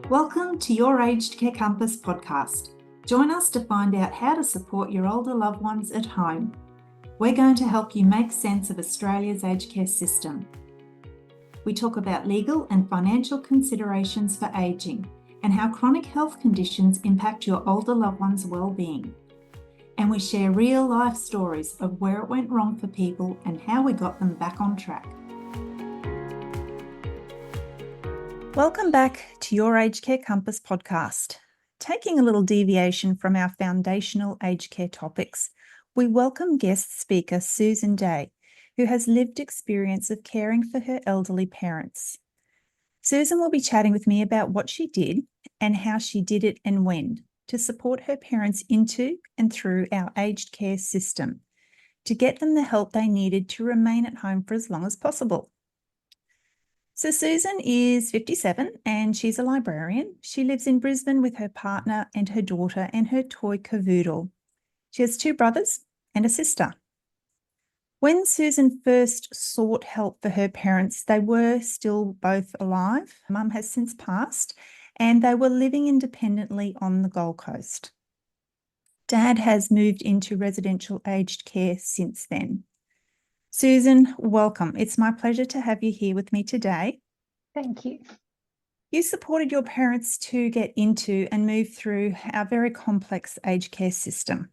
Welcome to your Aged Care Compass podcast. Join us to find out how to support your older loved ones at home. We're going to help you make sense of Australia's aged care system. We talk about legal and financial considerations for ageing and how chronic health conditions impact your older loved ones' well-being. And we share real-life stories of where it went wrong for people and how we got them back on track. Welcome back to your Aged Care Compass podcast. Taking a little deviation from our foundational aged care topics, we welcome guest speaker Susan Day, who has lived experience of caring for her elderly parents. Susan will be chatting with me about what she did and how she did it and when to support her parents into and through our aged care system to get them the help they needed to remain at home for as long as possible. So Susan is 57 and she's a librarian. She lives in Brisbane with her partner and her daughter and her toy cavoodle. She has 2 brothers and a sister. When Susan first sought help for her parents, they were still both alive. Mum has since passed and they were living independently on the Gold Coast. Dad has moved into residential aged care since then. Susan, welcome. It's my pleasure to have you here with me today. Thank you. You supported your parents to get into and move through our very complex aged care system.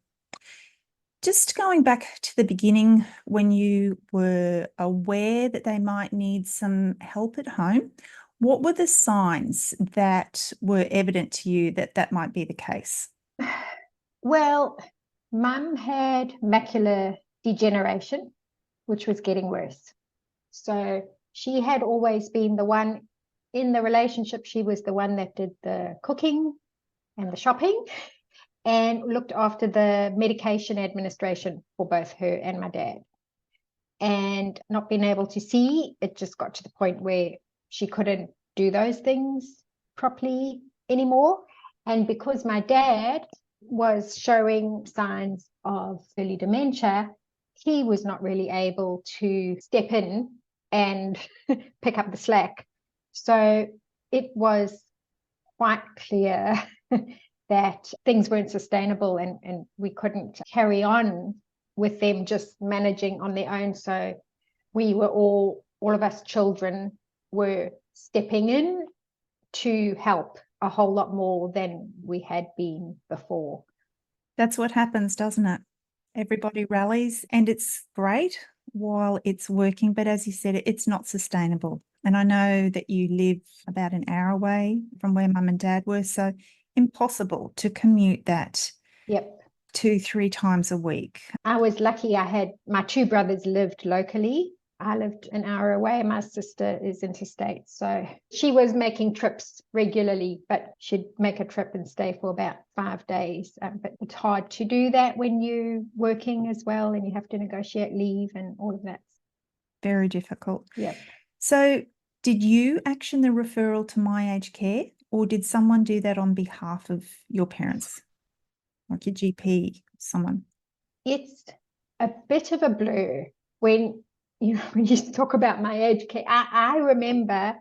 Just going back to the beginning, when you were aware that they might need some help at home, what were the signs that were evident to you that that might be the case? Well, Mum had macular degeneration, which was getting worse. So she had always been the one in the relationship. She was the one that did the cooking and the shopping and looked after the medication administration for both her and my dad. And not being able to see, it just got to the point where she couldn't do those things properly anymore. And because my dad was showing signs of early dementia, he was not really able to step in and pick up the slack. So it was quite clear that things weren't sustainable and we couldn't carry on with them just managing on their own. So we were all of us children were stepping in to help a whole lot more than we had been before. That's what happens, doesn't it? Everybody rallies and it's great while it's working, but as you said, it's not sustainable. And I know that you live about an hour away from where Mum and Dad were, so impossible to commute that 2-3 times a week. I was lucky. I had my 2 brothers lived locally. I lived an hour away. My sister is interstate. So she was making trips regularly, but she'd make a trip and stay for about 5 days. But it's hard to do that when you're working as well and you have to negotiate leave and all of that. Very difficult. Yeah. So did you action the referral to My Aged Care or did someone do that on behalf of your parents? Like your GP, someone? It's a bit of a blur when you talk about My Aged Care. I remember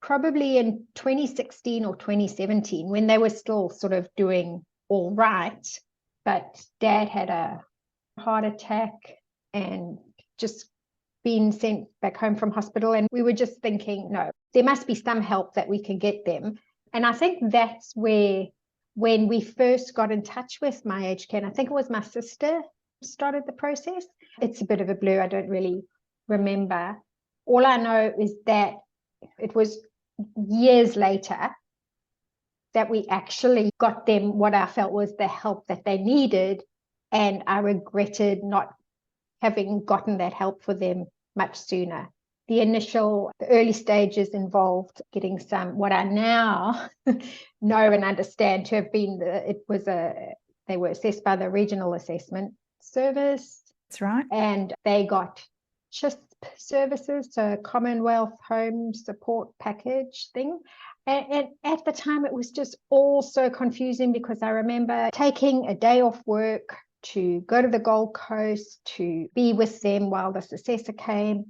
probably in 2016 or 2017 when they were still sort of doing all right, but Dad had a heart attack and just been sent back home from hospital, and we were just thinking, no, there must be some help that we can get them. And I think that's where, when we first got in touch with My Aged Care, and I think it was my sister started the process. It's a bit of a blur. I don't really remember. All I know is that it was years later that we actually got them what I felt was the help that they needed, and I regretted not having gotten that help for them much sooner. The early stages involved getting some, what I now know and understand to have been, they were assessed by the Regional Assessment Service. That's right. And they got CHISP services, so Commonwealth Home Support Package thing. And at the time, it was just all so confusing because I remember taking a day off work to go to the Gold Coast to be with them while this assessor came.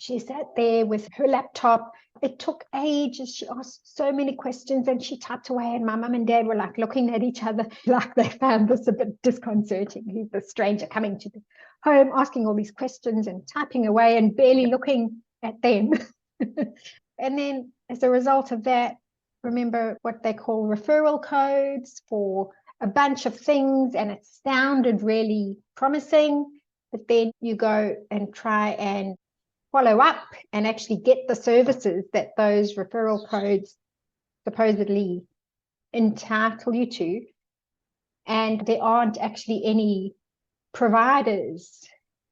She sat there with her laptop. It took ages. She asked so many questions and she typed away. And my mum and dad were like looking at each other like they found this a bit disconcerting. He's the stranger coming to the home, asking all these questions and typing away and barely looking at them. And then as a result of that, remember what they call referral codes for a bunch of things. And it sounded really promising. But then you go and try and follow up and actually get the services that those referral codes supposedly entitle you to. And there aren't actually any providers,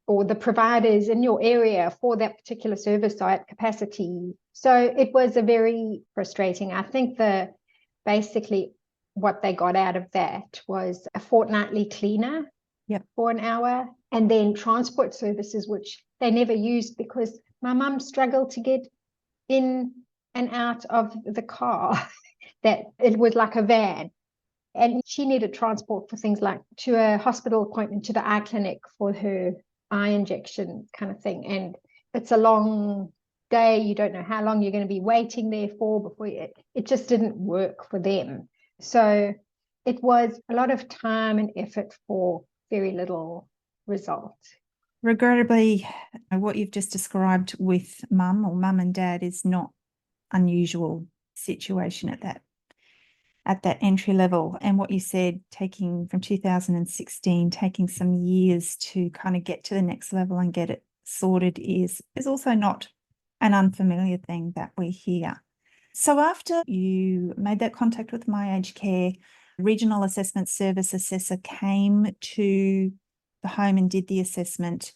or the providers in your area for that particular service are at capacity. So it was a very frustrating. I think basically what they got out of that was a fortnightly cleaner for an hour, and then transport services, which they never used because my mum struggled to get in and out of the car. That it was like a van. And she needed transport for things like to a hospital appointment, to the eye clinic for her eye injection kind of thing. And it's a long day. You don't know how long you're going to be waiting there for before it just didn't work for them. So it was a lot of time and effort for very little result. Regrettably, what you've just described with mum and dad is not unusual situation at that entry level. And what you said, taking from 2016, taking some years to kind of get to the next level and get it sorted is also not an unfamiliar thing that we hear. So after you made that contact with My Aged Care, Regional Assessment Service assessor came to the home and did the assessment.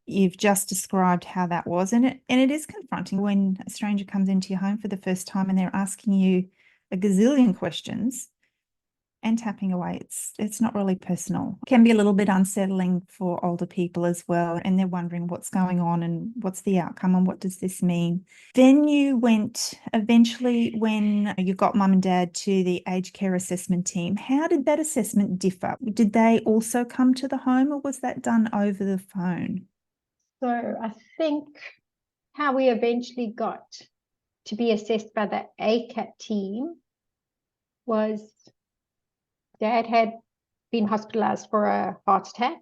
You've just described how that was, and it is confronting when a stranger comes into your home for the first time and they're asking you a gazillion questions and tapping away. It's not really personal. It can be a little bit unsettling for older people as well, and they're wondering what's going on and what's the outcome and what does this mean. Then you went eventually, when you got mum and dad, to the aged care assessment team. How did that assessment differ? Did they also come to the home, or was that done over the phone? So I think how we eventually got to be assessed by the ACAT team was Dad had been hospitalized for a heart attack,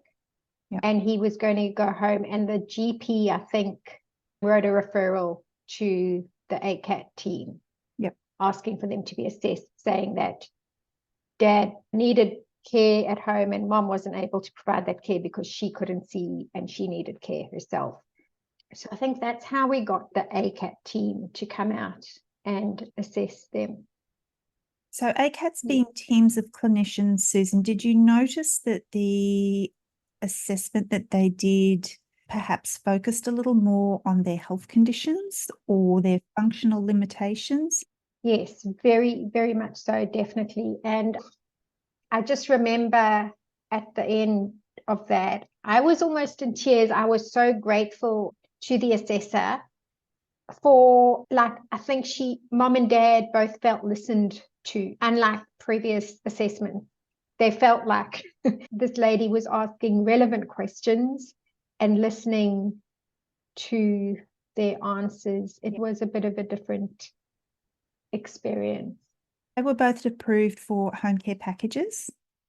and he was going to go home, and the GP, I think, wrote a referral to the ACAT team asking for them to be assessed, saying that Dad needed care at home and mom wasn't able to provide that care because she couldn't see and she needed care herself. So I think that's how we got the ACAT team to come out and assess them. So ACAT's being teams of clinicians, Susan. Did you notice that the assessment that they did perhaps focused a little more on their health conditions or their functional limitations? Yes, very, very much so, definitely. And I just remember at the end of that, I was almost in tears. I was so grateful to the assessor for, like, I think mom and dad both felt listened to, unlike previous assessments. They felt like this lady was asking relevant questions and listening to their answers. It was a bit of a different experience. They were both approved for home care packages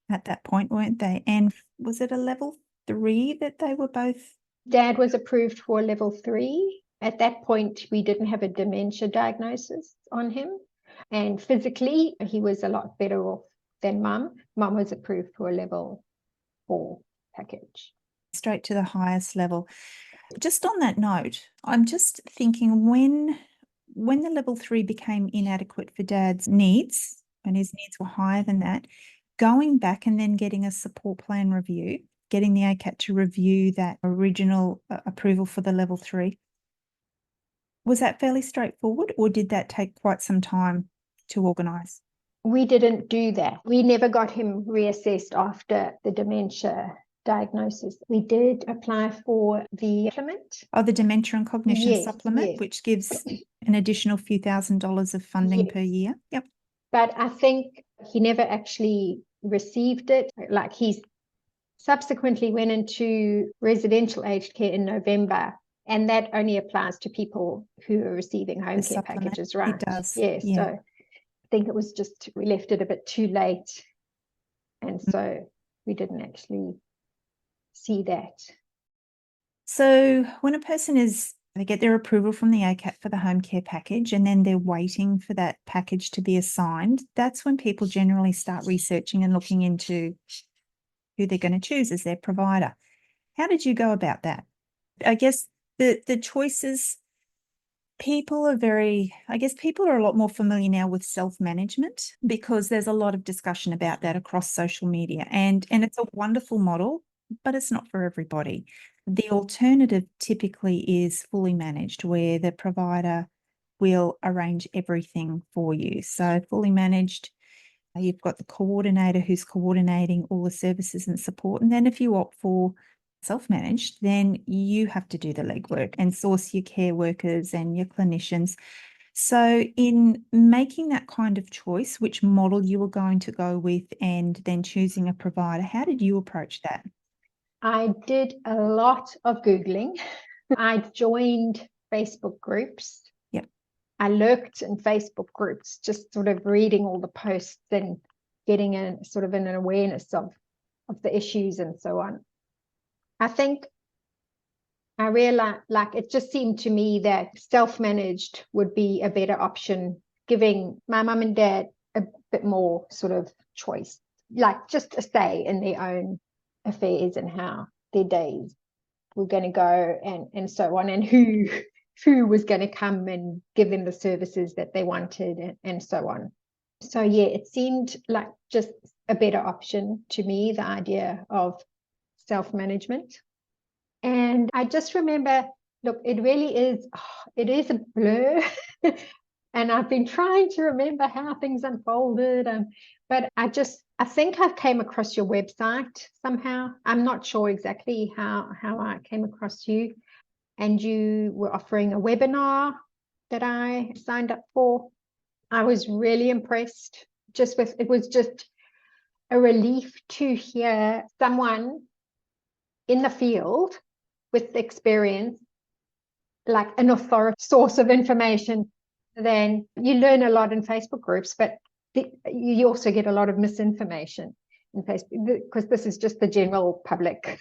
at that point, weren't they? And was it a level 3 that they were both? Dad was approved for level 3. At that point, we didn't have a dementia diagnosis on him. And physically, he was a lot better off than mum. Mum was approved for a level 4 package. Straight to the highest level. Just on that note, I'm just thinking when the level 3 became inadequate for Dad's needs, and his needs were higher than that, going back and then getting a support plan review, getting the ACAT to review that original approval for the level 3, was that fairly straightforward, or did that take quite some time to organise? We didn't do that. We never got him reassessed after the dementia diagnosis. We did apply for the supplement. Oh, the dementia and cognition supplement, which gives an additional few $1,000s of funding per year. Yep. But I think he never actually received it. Like, he's subsequently went into residential aged care in November And that only applies to people who are receiving home The care supplement, packages, right? it does. Yes. Yeah. So I think it was just, we left it a bit too late. And so we didn't actually see that. So when a person they get their approval from the ACAT for the home care package, and then they're waiting for that package to be assigned, that's when people generally start researching and looking into who they're going to choose as their provider. How did you go about that? I guess the choices, people are a lot more familiar now with self-management because there's a lot of discussion about that across social media, and it's a wonderful model, but it's not for everybody. The alternative typically is fully managed, where the provider will arrange everything for you. So fully managed, you've got the coordinator who's coordinating all the services and support. And then if you opt for self-managed, then you have to do the legwork and source your care workers and your clinicians. So in making that kind of choice, which model you were going to go with, and then choosing a provider, how did you approach that? I did a lot of Googling. I joined Facebook groups. Yep. I lurked in Facebook groups, just sort of reading all the posts and getting a sort of an awareness of the issues and so on. I think I realized, like, it just seemed to me that self-managed would be a better option, giving my mum and dad a bit more sort of choice, like just a say in their own affairs and how their days were going to go and so on, and who was going to come and give them the services that they wanted and so on. So yeah, it seemed like just a better option to me, the idea of self-management. And I just remember, look, it really is, it is a blur. And I've been trying to remember how things unfolded. But I think I came across your website somehow. I'm not sure exactly how I came across you. And you were offering a webinar that I signed up for. I was really impressed. It was just a relief to hear someone in the field with experience, like an authority source of information. Then you learn a lot in Facebook groups, but you also get a lot of misinformation in Facebook, because this is just the general public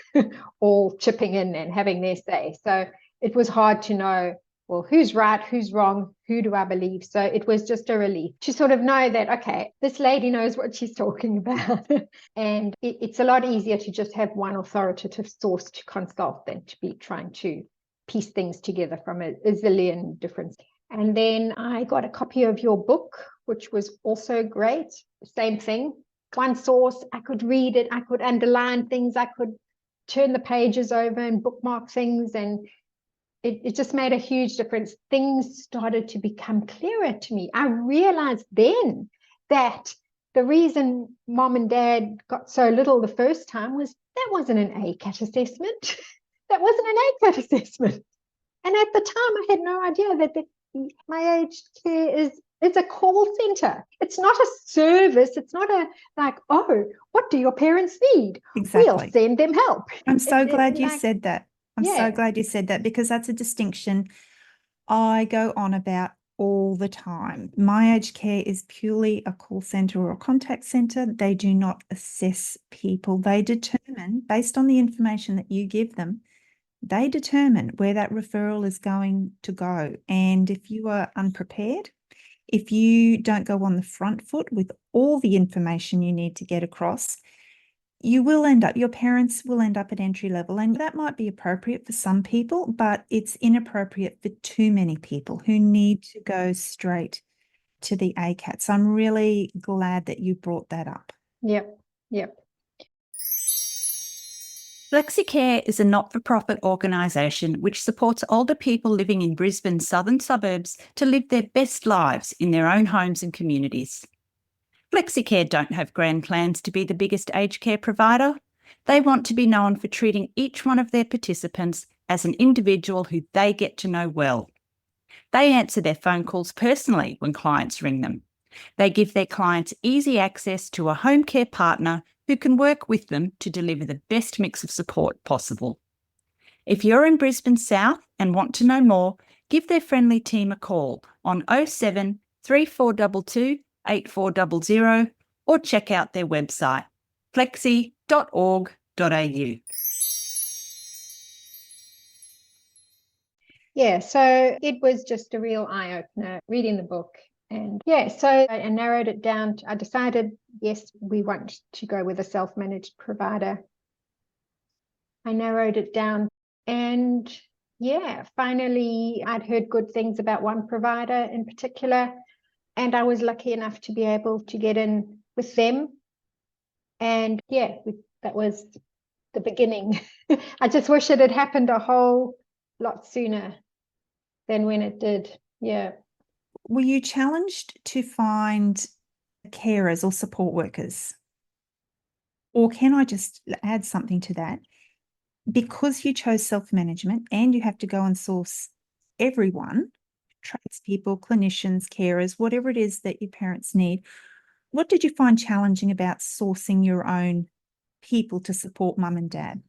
all chipping in and having their say. So it was hard to know, well, who's right, who's wrong, who do I believe? So it was just a relief to sort of know that, okay, this lady knows what she's talking about. And it's a lot easier to just have one authoritative source to consult than to be trying to piece things together from a zillion different. And then I got a copy of your book, which was also great. Same thing, one source. I could read it, I could underline things, I could turn the pages over and bookmark things, and it just made a huge difference. Things started to become clearer to me. I realized then that the reason mom and dad got so little the first time was that wasn't an ACAT assessment. That wasn't an ACAT assessment. And at the time, I had no idea that my aged care is a call center. It's not a service. It's not a like, oh, what do your parents need? Exactly. We'll send them help. I'm so glad you said that. I'm Yeah. so glad you said that, because that's a distinction I go on about all the time. My aged care is purely a call center or a contact center. They do not assess people. They determine, based on the information that you give them, they determine where that referral is going to go. And if you are unprepared, if you don't go on the front foot with all the information you need to get across, your parents will end up at entry level. And that might be appropriate for some people, but it's inappropriate for too many people who need to go straight to the ACAT. So I'm really glad that you brought that up. Yep. FlexiCare is a not-for-profit organisation which supports older people living in Brisbane's southern suburbs to live their best lives in their own homes and communities. FlexiCare don't have grand plans to be the biggest aged care provider. They want to be known for treating each one of their participants as an individual who they get to know well. They answer their phone calls personally when clients ring them. They give their clients easy access to a home care partner who can work with them to deliver the best mix of support possible. If you're in Brisbane South and want to know more, give their friendly team a call on 07 3422 8400 or check out their website flexi.org.au. Yeah, so it was just a real eye-opener reading the book. And yeah, so I narrowed it down. I decided, yes, we want to go with a self-managed provider. I narrowed it down, and yeah, finally I'd heard good things about one provider in particular, and I was lucky enough to be able to get in with them. And yeah, that was the beginning. I just wish it had happened a whole lot sooner than when it did. Yeah. Were you challenged to find carers or support workers? Or can I just add something to that? Because you chose self-management and you have to go and source everyone, tradespeople, clinicians, carers, whatever it is that your parents need, what did you find challenging about sourcing your own people to support mum and dad?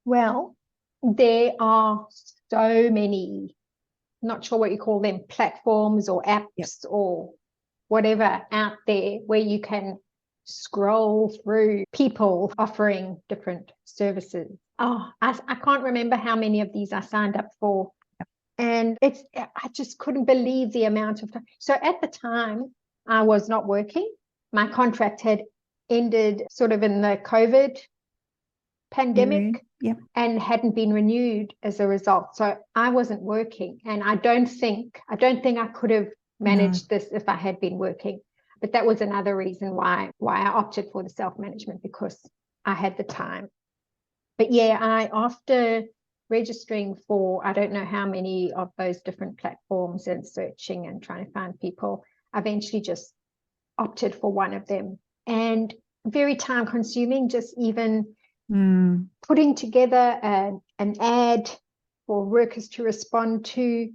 Well, there are so many, not sure what you call them, platforms or apps or whatever out there where you can scroll through people offering different services. Oh, I can't remember how many of these I signed up for. And I just couldn't believe the amount of time. So at the time, I was not working. My contract had ended sort of in the COVID pandemic and hadn't been renewed as a result. So I wasn't working, and I don't think I could have managed this if I had been working. But that was another reason why I opted for the self-management, because I had the time. But yeah, after registering for I don't know how many of those different platforms and searching and trying to find people, I eventually just opted for one of them. And very time consuming, just even putting together an ad for workers to respond to,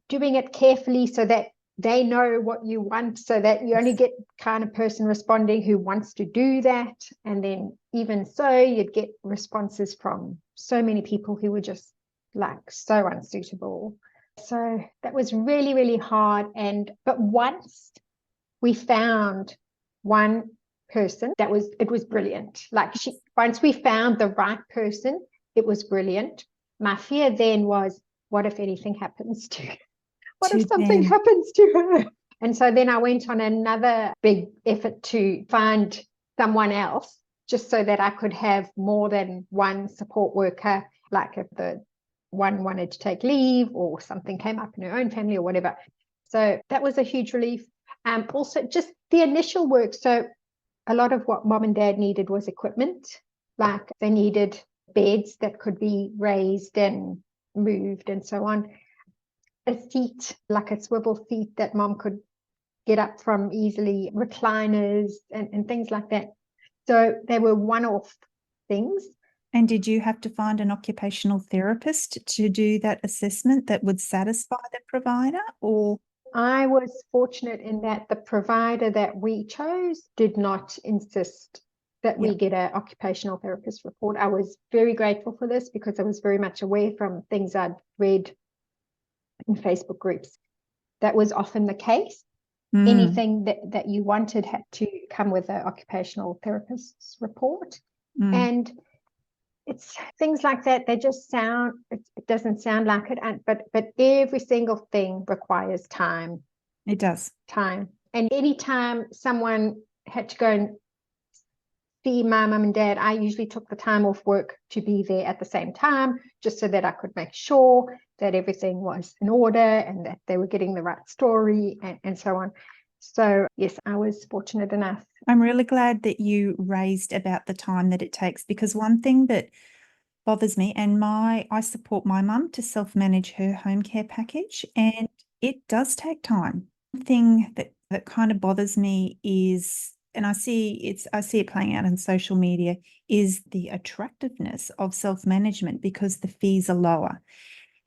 doing it carefully so that they know what you want, so that you only get kind of person responding who wants to do that. And then even so, you'd get responses from so many people who were just like so unsuitable. So that was really, really hard. But once we found one person, it was brilliant. Once we found the right person, it was brilliant. My fear then was, what if anything happens to her? What if something happens to her? And so then I went on another big effort to find someone else, just so that I could have more than one support worker, like if the one wanted to take leave or something came up in her own family or whatever. So that was a huge relief. Also, just the initial work. So a lot of what mom and dad needed was equipment, like they needed beds that could be raised and moved and so on. A seat, like a swivel seat that mom could get up from easily, recliners and things like that. So they were one-off things. And did you have to find an occupational therapist to do that assessment that would satisfy the provider, or? I was fortunate in that the provider that we chose did not insist that we get an occupational therapist report. I was very grateful for this, because I was very much aware from things I'd read in Facebook groups that was often the case. Anything that you wanted had to come with an occupational therapist's report. And it's things like that. They just sound, it doesn't sound like it, but every single thing requires time. It does. Time. And anytime someone had to go and see my mum and dad, I usually took the time off work to be there at the same time, just so that I could make sure that everything was in order and that they were getting the right story and so on. So yes, I was fortunate enough. I'm really glad that you raised about the time that it takes, because one thing that bothers me, and I support my mum to self-manage her home care package, and it does take time. One thing that kind of bothers me is, and I see it playing out in social media, is the attractiveness of self-management, because the fees are lower.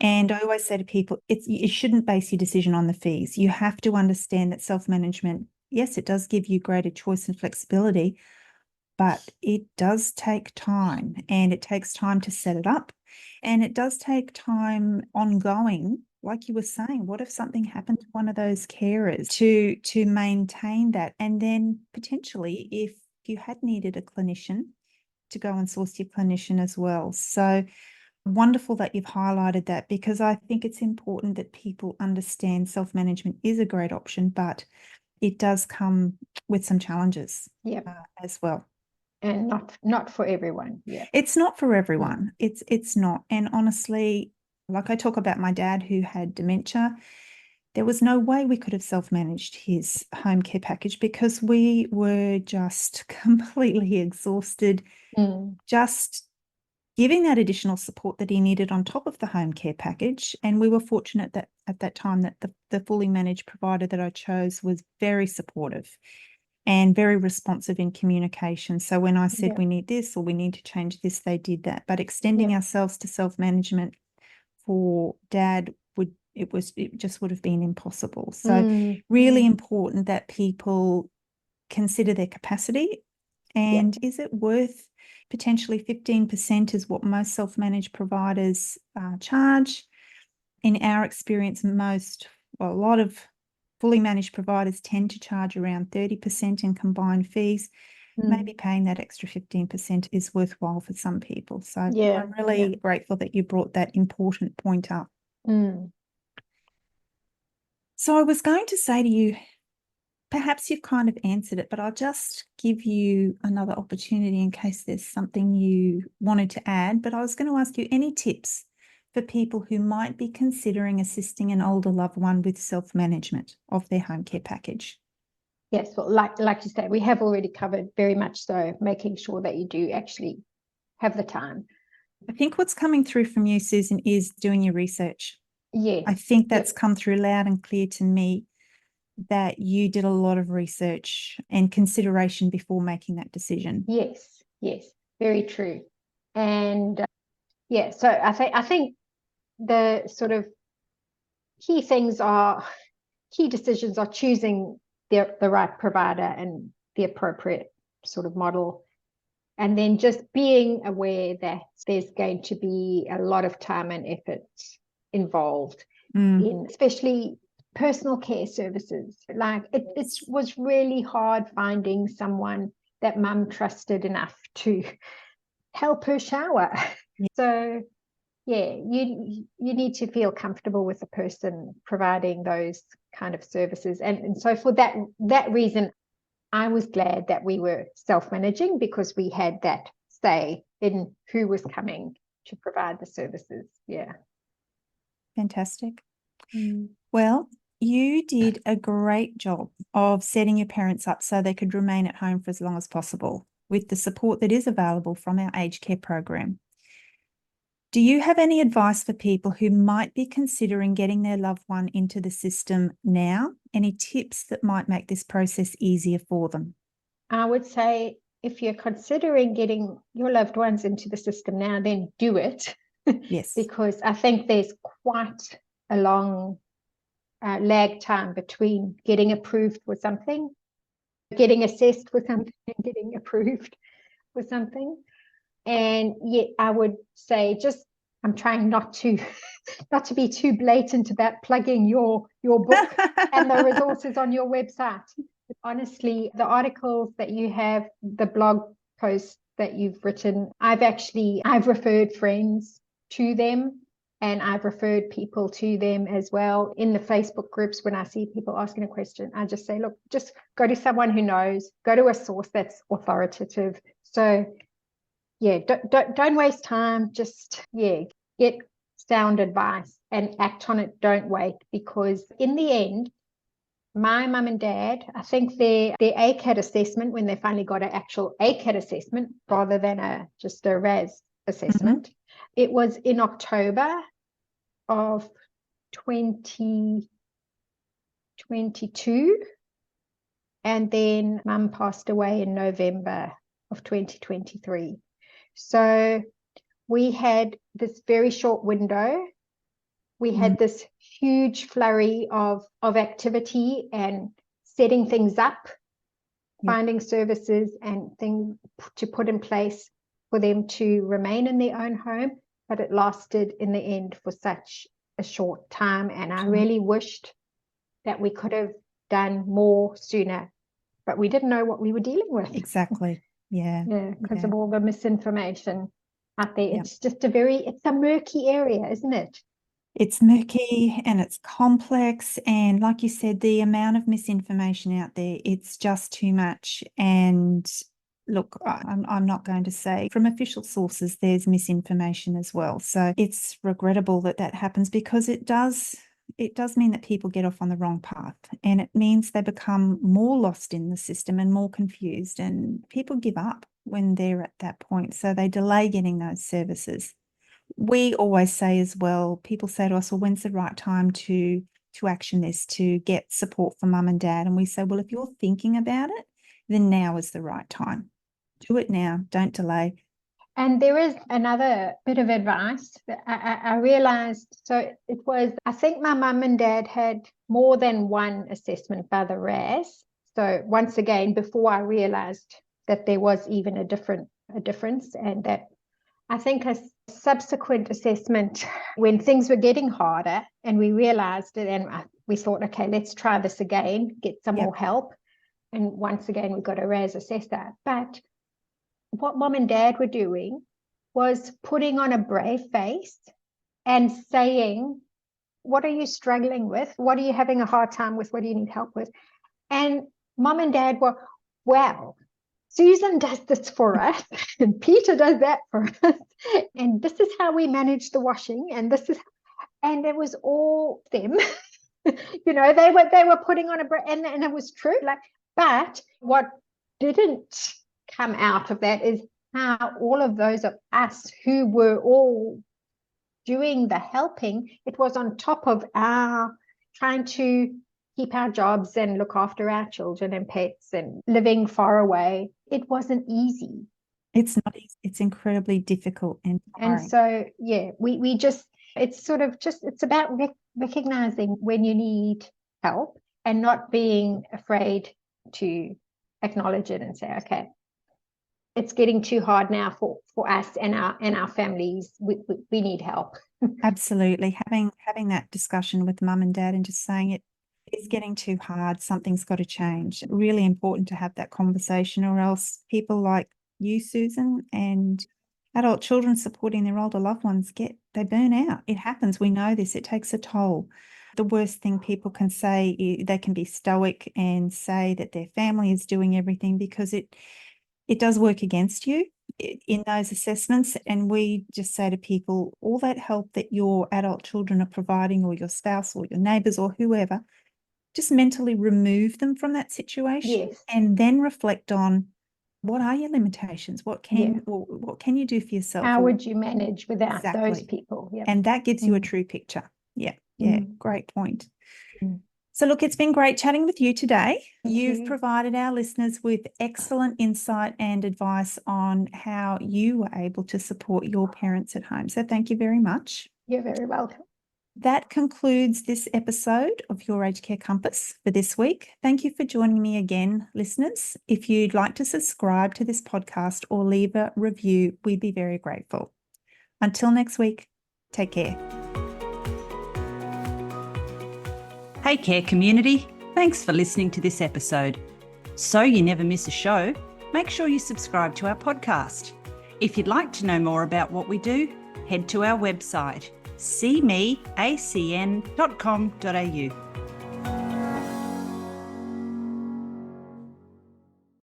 And I always say to people, you shouldn't base your decision on the fees. You have to understand that self-management, yes, it does give you greater choice and flexibility, but it does take time, and it takes time to set it up. And it does take time ongoing, like you were saying. What if something happened to one of those carers to maintain that? And then potentially, if you had needed a clinician, to go and source your clinician as well. So wonderful that you've highlighted that, because I think it's important that people understand self-management is a great option, but it does come with some challenges as well. And not for everyone. Yeah. It's not for everyone. It's not. And honestly, like I talk about my dad who had dementia, there was no way we could have self-managed his home care package because we were just completely exhausted, just giving that additional support that he needed on top of the home care package. And we were fortunate that at that time that the fully managed provider that I chose was very supportive and very responsive in communication. So when I said we need this or we need to change this, they did that. But extending ourselves to self-management for Dad it just would have been impossible. So really important that people consider their capacity. And is it worth potentially 15% is what most self-managed providers charge? In our experience, a lot of fully managed providers tend to charge around 30% in combined fees. Maybe paying that extra 15% is worthwhile for some people. So I'm really grateful that you brought that important point up. So I was going to say to you, perhaps you've kind of answered it, but I'll just give you another opportunity in case there's something you wanted to add. But I was going to ask you any tips for people who might be considering assisting an older loved one with self-management of their home care package. Yes, well, like you said, we have already covered very much so, making sure that you do actually have the time. I think what's coming through from you, Susan, is doing your research. Yes. I think that's come through loud and clear to me, that you did a lot of research and consideration before making that decision. Yes, very true. And so I think the sort of key decisions are choosing the right provider and the appropriate sort of model, and then just being aware that there's going to be a lot of time and effort involved in especially personal care services. Like it was really hard finding someone that mum trusted enough to help her shower. So you need to feel comfortable with the person providing those kind of services. And so for that reason, I was glad that we were self-managing, because we had that say in who was coming to provide the services. Yeah. Fantastic. Well, you did a great job of setting your parents up so they could remain at home for as long as possible with the support that is available from our aged care program. Do you have any advice for people who might be considering getting their loved one into the system now? Any tips that might make this process easier for them? I would say if you're considering getting your loved ones into the system now, then do it. Yes. Because I think there's quite a long lag time between getting approved for something, getting assessed for something, and getting approved for something. And yet I would say, I'm trying not to be too blatant about plugging your book and the resources on your website. But honestly, the articles that you have, the blog posts that you've written, I've referred friends to them, and I've referred people to them as well. In the Facebook groups, when I see people asking a question, I just say, look, just go to someone who knows, go to a source that's authoritative. So don't waste time. Just get sound advice and act on it. Don't wait, because in the end, my mum and dad, I think their ACAT assessment, when they finally got an actual ACAT assessment rather than just a RAS assessment, it was in October of 2022, and then mum passed away in November of 2023. So we had this very short window. We had this huge flurry of activity and setting things up, finding services and things to put in place for them to remain in their own home. but it lasted in the end for such a short time. And I really wished that we could have done more sooner, but we didn't know what we were dealing with. Exactly. Yeah. Yeah, because Yeah. of all the misinformation out there. Yeah. It's just it's a murky area, isn't it? It's murky and it's complex. And like you said, the amount of misinformation out there, it's just too much. And look, I'm not going to say from official sources, there's misinformation as well. So it's regrettable that that happens, because it does mean that people get off on the wrong path, and it means they become more lost in the system and more confused, and people give up when they're at that point. So they delay getting those services. We always say as well, people say to us, well, when's the right time to action this, to get support for mum and dad? And we say, well, if you're thinking about it, then now is the right time. Do it now, don't delay. And there is another bit of advice that I realized. So it was, I think my mum and dad had more than one assessment by the RAS. So once again, before I realized that there was even a difference, and that I think a subsequent assessment, when things were getting harder and we realized it, and we thought, okay, let's try this again, get some more help. And once again, we got a RAS assessor. But what mom and dad were doing was putting on a brave face and saying, what are you struggling with? What are you having a hard time with? What do you need help with? And mom and dad were, well, Susan does this for us, and Peter does that for us, and this is how we manage the washing, and it was all them. You know, they were putting on and it was true. But what didn't come out of that is how all of those of us who were all doing the helping, it was on top of our trying to keep our jobs and look after our children and pets and living far away. It wasn't easy. It's not easy. It's incredibly difficult and tiring. And so, yeah, we just, it's sort of just, it's about recognizing when you need help and not being afraid to acknowledge it and say, okay, it's getting too hard now for us and our families. We need help. Absolutely. Having that discussion with mum and dad and just saying it is getting too hard. Something's got to change. Really important to have that conversation, or else people like you, Susan, and adult children supporting their older loved ones they burn out. It happens. We know this. It takes a toll. The worst thing people can say, they can be stoic and say that their family is doing everything, because it does work against you in those assessments. And we just say to people, all that help that your adult children are providing, or your spouse or your neighbours or whoever, just mentally remove them from that situation. Yes. And then reflect on, what are your limitations? What can you do for yourself? How would you manage without Exactly. those people? Yep. And that gives you a true picture. Yeah. Great point. So look, it's been great chatting with you today. You've provided our listeners with excellent insight and advice on how you were able to support your parents at home. So thank you very much. You're very welcome. That concludes this episode of Your Aged Care Compass for this week. Thank you for joining me again, listeners. If you'd like to subscribe to this podcast or leave a review, we'd be very grateful. Until next week, take care. Hey Care community, thanks for listening to this episode. So you never miss a show, make sure you subscribe to our podcast. If you'd like to know more about what we do, head to our website, cmeacn.com.au.